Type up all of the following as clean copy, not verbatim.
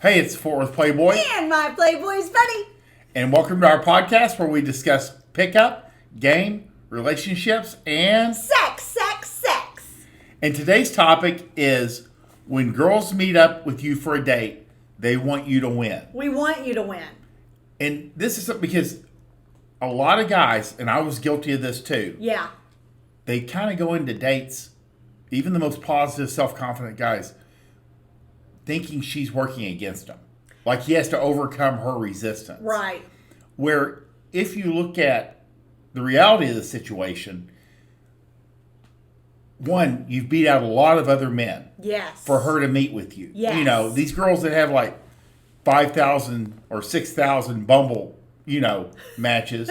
Hey, it's Fort Worth Playboy. And MyPlayboysBunny. And welcome to our podcast where we discuss pickup, game, relationships, and sex. And today's topic is when girls meet up with you for a date, they want you to win. We want you to win. And this is because a lot of guys, and I was guilty of this too. Yeah. They kind of go into dates, even the most positive, self-confident guys, thinking she's working against him. Like he has to overcome her resistance. Right. Where if you look at the reality of the situation, one, you've beat out a lot of other men. Yes. For her to meet with you. Yes. You know, these girls that have like 5,000 or 6,000 Bumble, matches.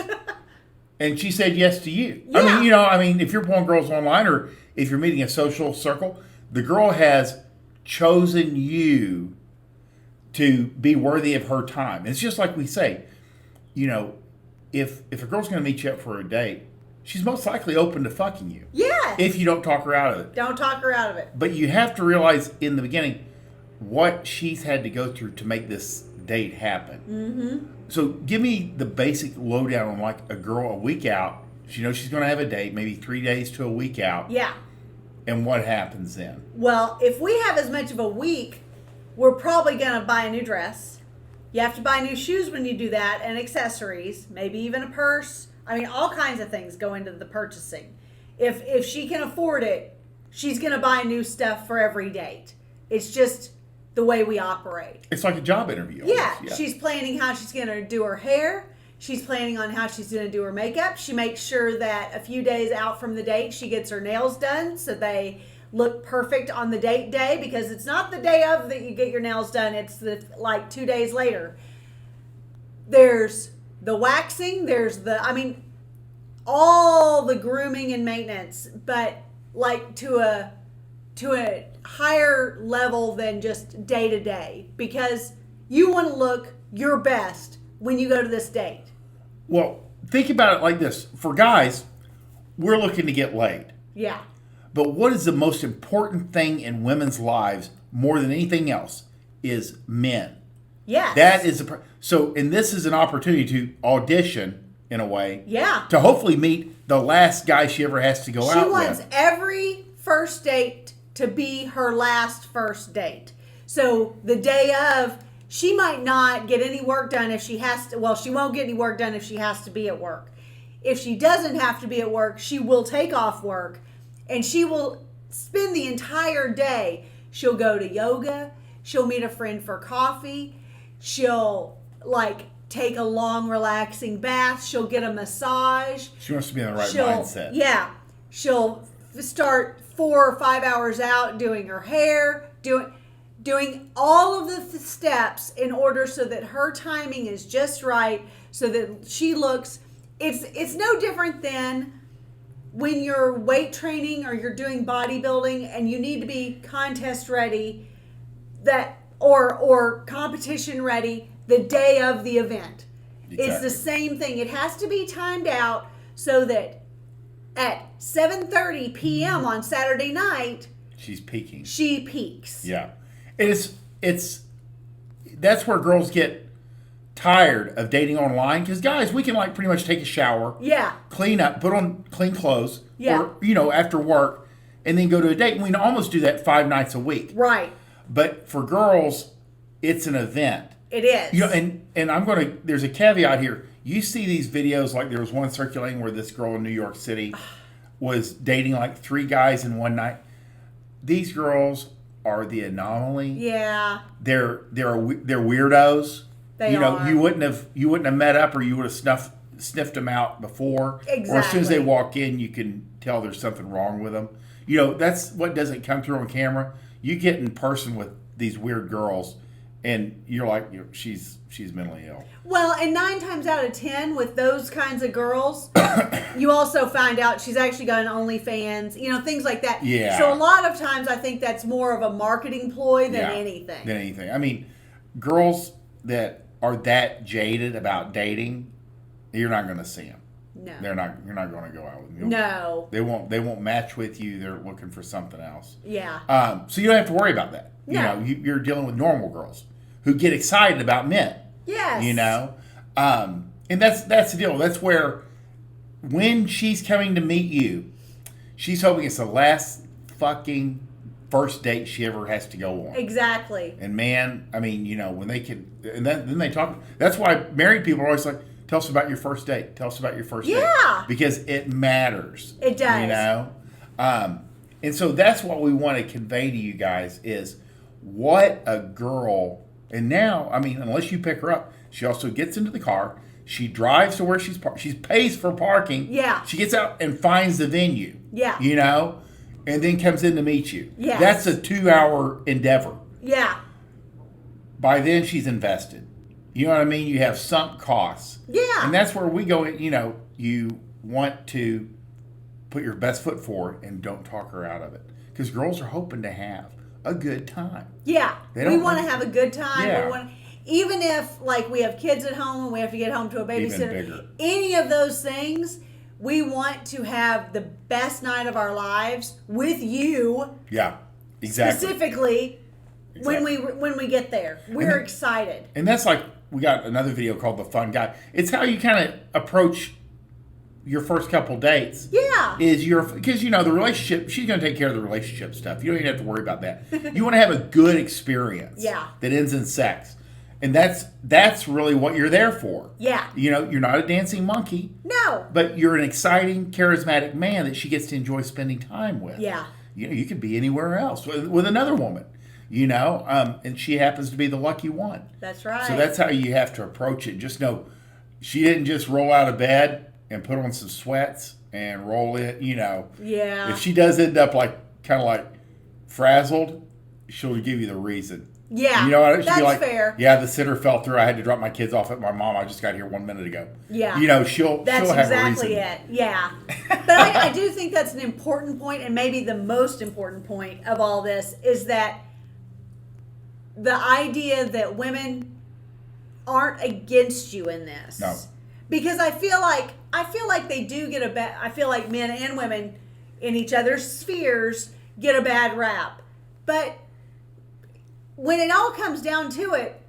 And she said yes to you. Yeah. I mean, if you're pulling girls online or if you're meeting a social circle, the girl has chosen you to be worthy of her time. It's just like we say, if a girl's going to meet you up for a date, she's most likely open to fucking you. Yes. If you don't talk her out of it. Don't talk her out of it. But you have to realize in the beginning what she's had to go through to make this date happen. Mm-hmm. So give me the basic lowdown on like a girl a week out. She knows she's going to have a date, maybe 3 days to a week out. Yeah. And what happens then? Well, if we have as much of a week, we're probably going to buy a new dress. You have to buy new shoes when you do that, and accessories, maybe even a purse. I mean, all kinds of things go into the purchasing. If she can afford it, she's going to buy new stuff for every date. It's just the way we operate. It's like a job interview. Yeah. She's planning how she's going to do her hair. She's planning on how she's going to do her makeup. She makes sure that a few days out from the date, she gets her nails done so they look perfect on the date day, because it's not the day of that you get your nails done. It's like 2 days later. There's the waxing. There's all the grooming and maintenance, but like to a higher level than just day to day, because you want to look your best when you go to this date. Well, think about it like this. For guys, we're looking to get laid. Yeah. But what is the most important thing in women's lives more than anything else is men. Yes. That is and this is an opportunity to audition in a way. Yeah. To hopefully meet the last guy she ever has to go out with. She wants every first date to be her last first date. So the day of, she might not get any work done if she has to. Well, she won't get any work done if she has to be at work. If she doesn't have to be at work, she will take off work and she will spend the entire day. She'll go to yoga. She'll meet a friend for coffee. She'll take a long, relaxing bath. She'll get a massage. She wants to be in the right mindset. Yeah. She'll start 4 or 5 hours out doing her hair, doing all of the steps in order so that her timing is just right, so that she looks. It's no different than when you're weight training or you're doing bodybuilding and you need to be contest ready, or competition ready the day of the event. Exactly. It's the same thing. It has to be timed out so that at 7:30 p.m. on Saturday night, she's peaking. She peaks. Yeah. It's that's where girls get tired of dating online, because guys, we can pretty much take a shower, clean up, put on clean clothes, or after work, and then go to a date. And we almost do that 5 nights a week, right? But for girls, it's an event. It is. And there's a caveat here. You see these videos, like there was one circulating where this girl in New York City was dating 3 guys in one night. These girls are the anomaly. Yeah. They're weirdos. They are. You wouldn't have met up, or you would have sniffed them out before. Exactly. Or as soon as they walk in, you can tell there's something wrong with them. That's what doesn't come through on camera. You get in person with these weird girls, and you're like, she's mentally ill. Well, and 9 times out of 10 with those kinds of girls, you also find out she's actually got an OnlyFans, things like that. Yeah. So a lot of times I think that's more of a marketing ploy than anything. I mean, girls that are that jaded about dating, you're not going to see them. No. You're not going to go out with them. No. They won't match with you. They're looking for something else. Yeah. So you don't have to worry about that. No. You're dealing with normal girls. who get excited about men. Yes. You know? And that's the deal. That's where when she's coming to meet you, she's hoping it's the last fucking first date she ever has to go on. Exactly. And man, I mean, you know, when they can, and then they talk. That's why married people are always like, "Tell us about your first date. Tell us about your first date." Yeah. Because it matters. It does. You know, and so that's what we want to convey to you guys is what a girl. And now, I mean, unless you pick her up, she also gets into the car. She drives to where she's parked. She pays for parking. Yeah. She gets out and finds the venue. Yeah. You know, and then comes in to meet you. Yes. That's a 2-hour endeavor. Yeah. By then, she's invested. You know what I mean? You have sunk costs. Yeah. And that's where we go, you know, you want to put your best foot forward and don't talk her out of it. Because girls are hoping to have a good time. Yeah. We want to have a good time. Yeah. We want, even if, like, we have kids at home and we have to get home to a babysitter. Even bigger. Any of those things, we want to have the best night of our lives with you. Yeah, exactly. Specifically, Exactly. when we get there. We're excited. And that's like, we got another video called The Fun Guy. It's how you kind of approach your first couple dates. Yeah. Because, you know, the relationship, she's going to take care of the relationship stuff. You don't even have to worry about that. You want to have a good experience. Yeah. That ends in sex. And that's really what you're there for. Yeah. You know, you're not a dancing monkey. No. But you're an exciting, charismatic man that she gets to enjoy spending time with. Yeah. You know, you could be anywhere else with another woman. You know, and she happens to be the lucky one. That's right. So that's how you have to approach it. Just know, she didn't just roll out of bed and put on some sweats and roll it. You know, Yeah. if she does end up like kind of like frazzled, she'll give you the reason. Yeah. You know what? She'll That's be like, fair. Yeah, the sitter fell through. I had to drop my kids off at my mom. I just got here 1 minute ago. Yeah. You know, she'll That's have exactly a reason. it. Yeah. But I do think that's an important point, and maybe the most important point of all this is that the idea that women aren't against you in this. No. Because I feel like they do get a bad. I feel like men and women in each other's spheres get a bad rap. But when it all comes down to it,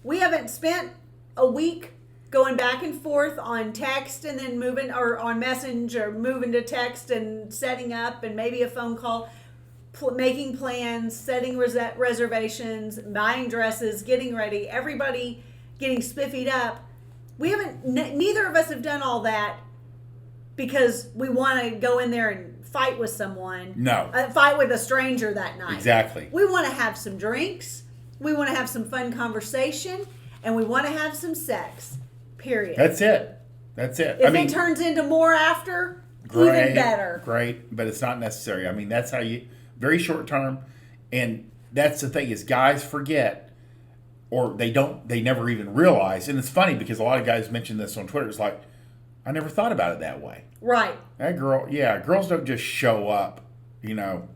we haven't spent a week going back and forth on text and then moving, or on Messenger, moving to text and setting up and maybe a phone call, making plans, setting reservations, buying dresses, getting ready, everybody getting spiffied up. We haven't, neither of us have done all that because we want to go in there and fight with someone. No. Fight with a stranger that night. Exactly. We want to have some drinks. We want to have some fun conversation. And we want to have some sex. Period. That's it. That's it. If it turns into more after, even better. Great, but it's not necessary. I mean, that's how you, very short term. And that's the thing is guys forget, or they never even realize. And it's funny because a lot of guys mention this on Twitter. It's like, I never thought about it that way. Right. That girl, yeah, girls don't just show up, you know,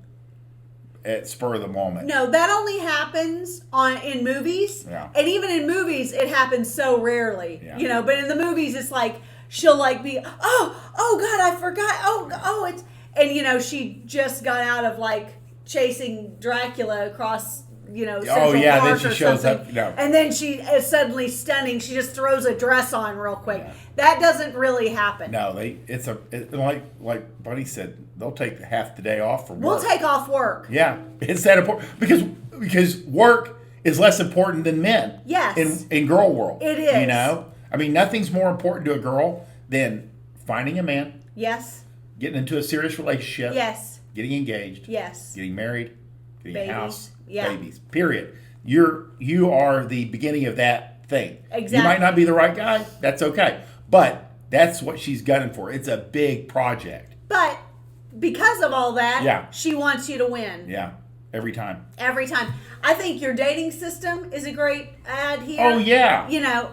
at spur of the moment. No, that only happens in movies. Yeah. And even in movies, it happens so rarely. Yeah. You know, but in the movies, it's like, she'll like be, oh God, I forgot. Oh, it's, and you know, she just got out of like chasing Dracula across, you know, Central then Park she or shows something. up. No. And then she is suddenly stunning. She just throws a dress on real quick. Yeah. That doesn't really happen. No, like Bunny said, they'll take half the day off from work. We'll take off work. Yeah, it's that important because work is less important than men. Yes. In girl world, It is. You know, I mean, nothing's more important to a girl than finding a man, Yes. getting into a serious relationship, Yes. getting engaged, Yes. getting married, getting Babies. a house, Yeah. babies. Period. You are the beginning of that thing. Exactly. You might not be the right guy. That's okay, but that's what she's gunning for. It's a big project. But because of all that, Yeah. she wants you to win. Yeah, every time. Every time. I think your dating system is a great ad here. Oh yeah. You know,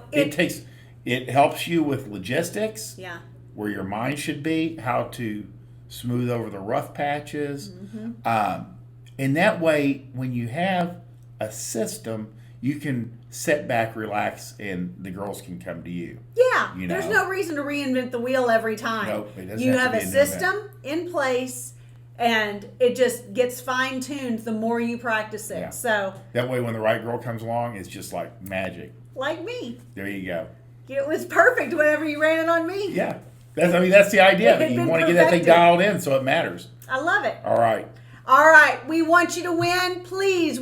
It helps you with logistics. Yeah. Where your mind should be, how to smooth over the rough patches. Mm-hmm. And that way, when you have a system, you can sit back, relax, and the girls can come to you. Yeah. You know. There's no reason to reinvent the wheel every time. Nope, it doesn't You have have to a be an system in place, And it just gets fine-tuned the more you practice it. Yeah. So That way when the right girl comes along, it's just like magic. like me. There you go. It was perfect whenever you ran it on me. Yeah. That's the idea. It had You been want to get that thing perfected. dialed in so it matters. I love it. All right. All right, we want you to win. Please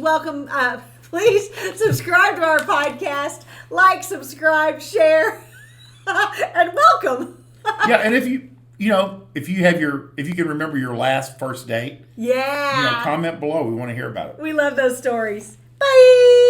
please subscribe to our podcast. Like, subscribe, share, and welcome. Yeah, and if you can remember your last first date, Yeah. comment below. We want to hear about it. We love those stories. Bye.